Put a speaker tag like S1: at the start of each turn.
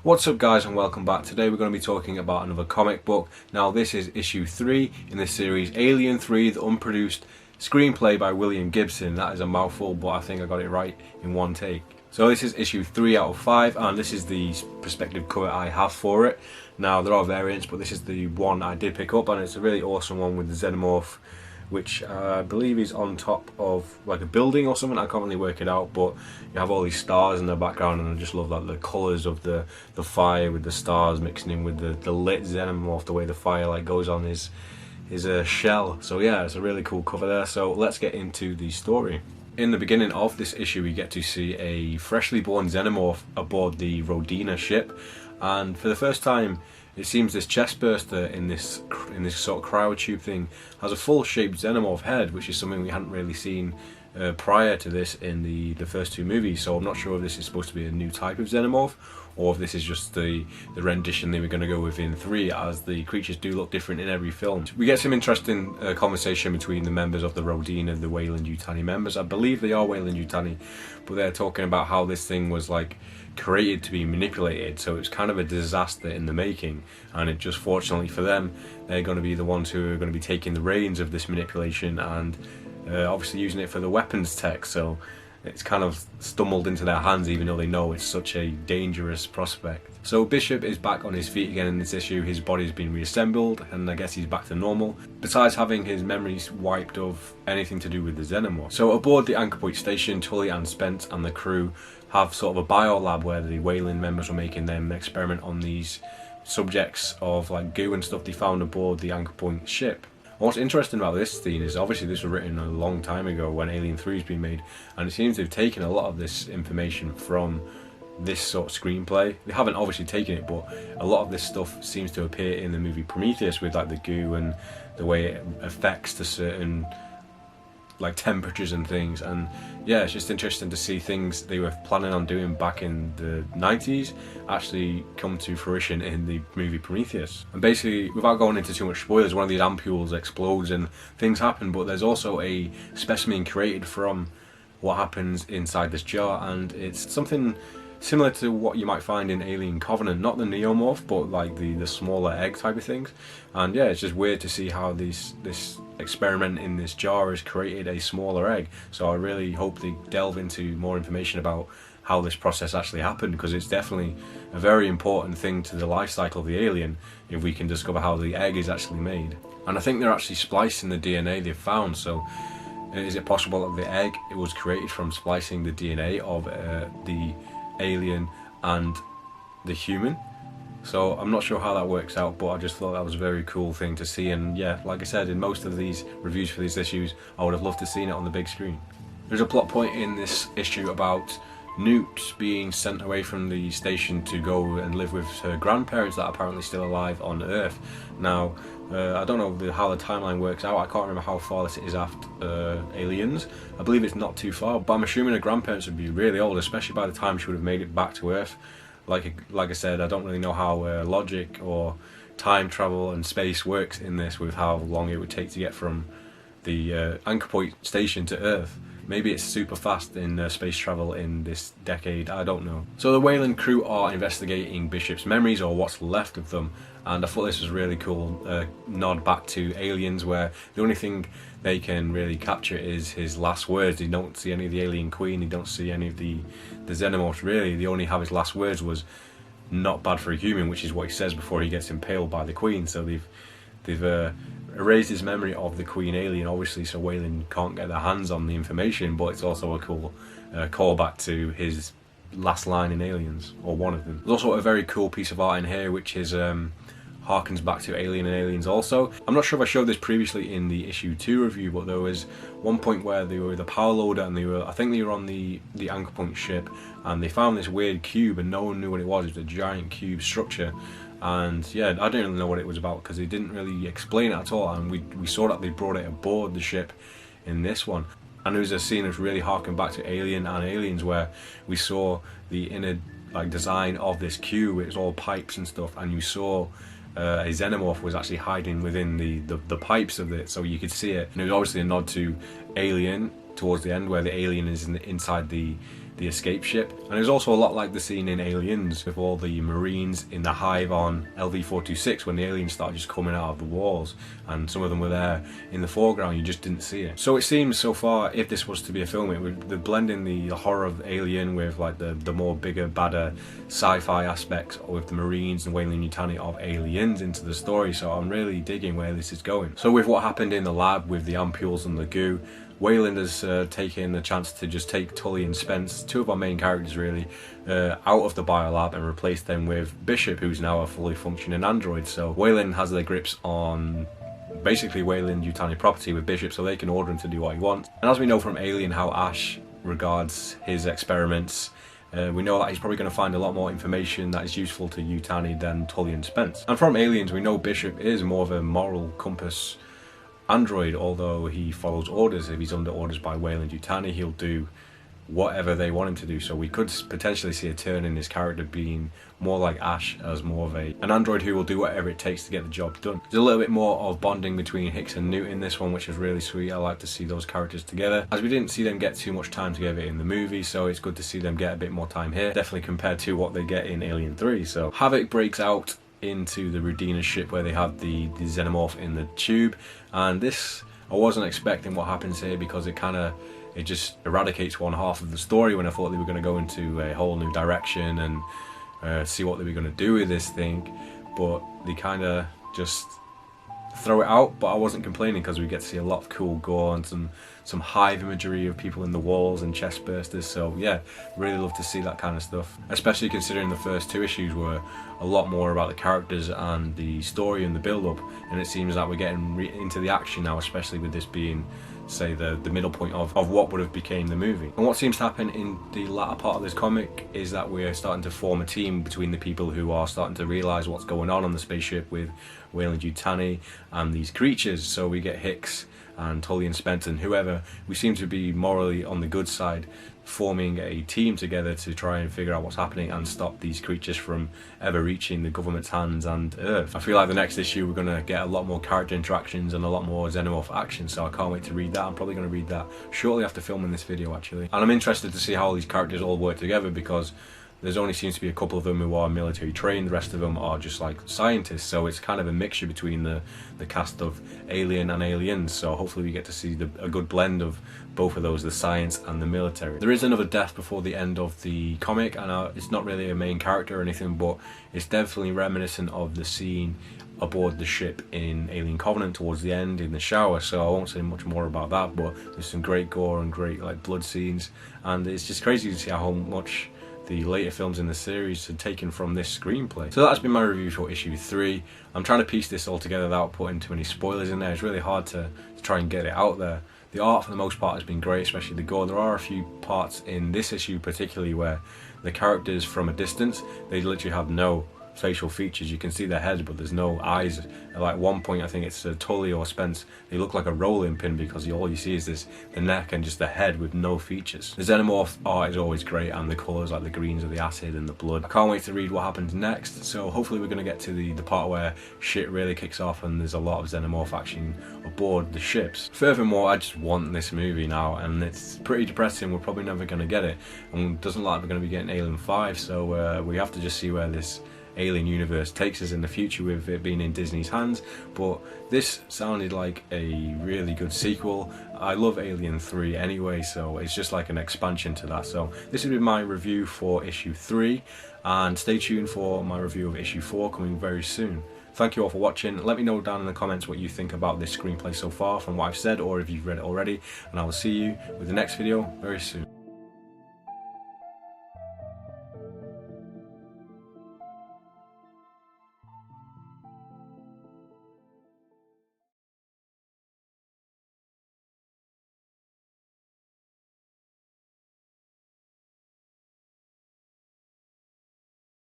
S1: What's up guys and welcome back. Today we're going to be talking about another comic book. Now this is issue 3 in the series Alien 3, the Unproduced Screenplay by William Gibson. That is a mouthful, but I think I got it right in one take. So this is issue 3 out of 5 and this is the perspective cover I have for it. Now there are variants, but this is the one I did pick up and it's a really awesome one with the Xenomorph, which I believe is on top of like a building or something. I can't really work it out, but you have all these stars in the background and I just love like the colours of the fire with the stars mixing in with the lit Xenomorph, the way the fire like goes on his shell. So yeah, it's a really cool cover there. So let's get into the story. In the beginning of this issue we get to see a freshly born Xenomorph aboard the Rodina ship, and for the first time it seems this chestburster in this sort of cryotube thing has a full-shaped Xenomorph head, which is something we hadn't really seen prior to this in the first two movies. So I'm not sure if this is supposed to be a new type of Xenomorph or if this is just the rendition they were going to go with in 3, as the creatures do look different in every film. We get some interesting conversation between the members of the Rodina, the Weyland-Yutani members. I believe they are Weyland-Yutani, but they're talking about how this thing was like created to be manipulated, so it's kind of a disaster in the making, and it just, fortunately for them, they're going to be the ones who are going to be taking the reins of this manipulation and obviously using it for the weapons tech. So it's kind of stumbled into their hands, even though they know it's such a dangerous prospect. So Bishop is back on his feet again in this issue. His body's been reassembled and I guess he's back to normal, besides having his memories wiped of anything to do with the Xenomorph. So aboard the Anchor Point station, Tully and Spence and the crew have sort of a biolab where the Weyland members were making them experiment on these subjects of like goo and stuff they found aboard the Anchor Point ship. And what's interesting about this scene is obviously this was written a long time ago when Alien 3 has been made, and it seems they've taken a lot of this information from this sort of screenplay. They haven't obviously taken it, but a lot of this stuff seems to appear in the movie Prometheus with like the goo and the way it affects to certain like temperatures and things. And yeah, it's just interesting to see things they were planning on doing back in the 90s actually come to fruition in the movie Prometheus. And basically, without going into too much spoilers, one of these ampules explodes and things happen, but there's also a specimen created from what happens inside this jar, and it's something similar to what you might find in Alien Covenant, not the Neomorph, but like the smaller egg type of things. And yeah, it's just weird to see how this experiment in this jar has created a smaller egg. So I really hope they delve into more information about how this process actually happened, because it's definitely a very important thing to the life cycle of the alien if we can discover how the egg is actually made. And I think they're actually splicing the DNA they've found. So is it possible that the egg was created from splicing the DNA of the alien and the human? So I'm not sure how that works out, but I just thought that was a very cool thing to see. And yeah, like I said, in most of these reviews for these issues, I would have loved to seen it on the big screen. There's a plot point in this issue about Newt being sent away from the station to go and live with her grandparents that are apparently still alive on Earth. Now, I don't know how the timeline works out. I can't remember how far this is after Aliens. I believe it's not too far, but I'm assuming her grandparents would be really old, especially by the time she would have made it back to Earth. Like I said, I don't really know how logic or time travel and space works in this, with how long it would take to get from the Anchor Point station to Earth. Maybe it's super fast in space travel in this decade, I don't know. So the Weyland crew are investigating Bishop's memories, or what's left of them, and I thought this was a really cool nod back to Aliens, where the only thing they can really capture is his last words. They don't see any of the alien queen, they don't see any of the Xenomorphs really. They only have his last words was "not bad for a human," which is what he says before he gets impaled by the queen. So they've erased his memory of the queen alien, obviously, so Weyland can't get their hands on the information, but it's also a cool callback to his last line in Aliens, or one of them. There's also a very cool piece of art in here which is harkens back to Alien and Aliens also. I'm not sure if I showed this previously in the issue 2 review, but there was one point where they were with a power loader and I think they were on the Anchor Point ship, and they found this weird cube and no one knew what it was. It was a giant cube structure. And yeah, I didn't really know what it was about because they didn't really explain it at all, and we saw that they brought it aboard the ship in this one. And there was a scene that's really harking back to Alien and Aliens, where we saw the inner like design of this cube. It was all pipes and stuff, and you saw a Xenomorph was actually hiding within the pipes of it, so you could see it. And it was obviously a nod to Alien towards the end, where the alien is inside the the escape ship. And it was also a lot like the scene in Aliens with all the Marines in the hive on LV-426 when the aliens started just coming out of the walls, and some of them were there in the foreground, you just didn't see it. So it seems so far, if this was to be a film, it would blend in the horror of Alien with like the more bigger, badder sci-fi aspects with the Marines and Weyland-Yutani of Aliens into the story. So I'm really digging where this is going. So with what happened in the lab with the ampules and the goo, Weyland has taken the chance to just take Tully and Spence, two of our main characters really, out of the biolab and replace them with Bishop, who's now a fully functioning android. So Weyland has their grips on basically Weyland-Yutani property with Bishop, so they can order him to do what he wants. And as we know from Alien how Ash regards his experiments, we know that he's probably going to find a lot more information that is useful to Yutani than Tully and Spence. And from Aliens we know Bishop is more of a moral compass android, although he follows orders. If he's under orders by Weyland-Yutani, he'll do whatever they want him to do. So we could potentially see a turn in his character being more like Ash, as more of an android who will do whatever it takes to get the job done. There's a little bit more of bonding between Hicks and Newt in this one, which is really sweet. I like to see those characters together, as we didn't see them get too much time together in the movie, so it's good to see them get a bit more time here, definitely compared to what they get in Alien 3. So Havoc breaks out into the Rudina ship where they have the Xenomorph in the tube, and this, I wasn't expecting what happens here, because it just eradicates one half of the story when I thought they were going to go into a whole new direction and see what they were going to do with this thing, but they kind of just throw it out. But I wasn't complaining, because we get to see a lot of cool gore and some hive imagery of people in the walls and chest bursters. So yeah, really love to see that kind of stuff, especially considering the first two issues were a lot more about the characters and the story and the build-up, and it seems like we're getting into the action now, especially with this being, say, the middle point of what would have became the movie. And what seems to happen in the latter part of this comic is that we're starting to form a team between the people who are starting to realise what's going on the spaceship with Weyland-Yutani and these creatures. So we get Hicks and Tully and Spence and whoever, we seem to be morally on the good side, forming a team together to try and figure out what's happening and stop these creatures from ever reaching the government's hands and Earth. I feel like the next issue we're going to get a lot more character interactions and a lot more Xenomorph action, so I can't wait to read that. I'm probably going to read that shortly after filming this video actually. And I'm interested to see how all these characters all work together, because there's only seems to be a couple of them who are military trained, the rest of them are just like scientists, so it's kind of a mixture between the cast of Alien and Aliens, so hopefully we get to see a good blend of both of those, the science and the military. There is another death before the end of the comic, and it's not really a main character or anything, but it's definitely reminiscent of the scene aboard the ship in Alien Covenant towards the end in the shower, so I won't say much more about that, but there's some great gore and great like blood scenes, and it's just crazy to see how much the later films in the series had taken from this screenplay. So that's been my review for issue 3. I'm trying to piece this all together without putting too many spoilers in there. It's really hard to try and get it out there. The art for the most part has been great, especially the gore. There are a few parts in this issue particularly where the characters from a distance, they literally have no facial features. You can see their heads, but there's no eyes. At like one point, I think it's Tully or Spence, they look like a rolling pin, because all you see is the neck and just the head with no features. The Xenomorph art is always great, and the colours, like the greens of the acid and the blood. I can't wait to read what happens next, so hopefully we're going to get to the part where shit really kicks off and there's a lot of Xenomorph action aboard the ships. Furthermore, I just want this movie now, and it's pretty depressing. We're probably never going to get it, and it doesn't look like we're going to be getting Alien 5, so we have to just see where this Alien universe takes us in the future with it being in Disney's hands. But this sounded like a really good sequel. I love Alien 3 anyway, so it's just like an expansion to that. So this has been my review for issue 3, and stay tuned for my review of issue 4 coming very soon. Thank you all for watching. Let me know down in the comments what you think about this screenplay so far from what I've said, or if you've read it already, and I will see you with the next video very soon.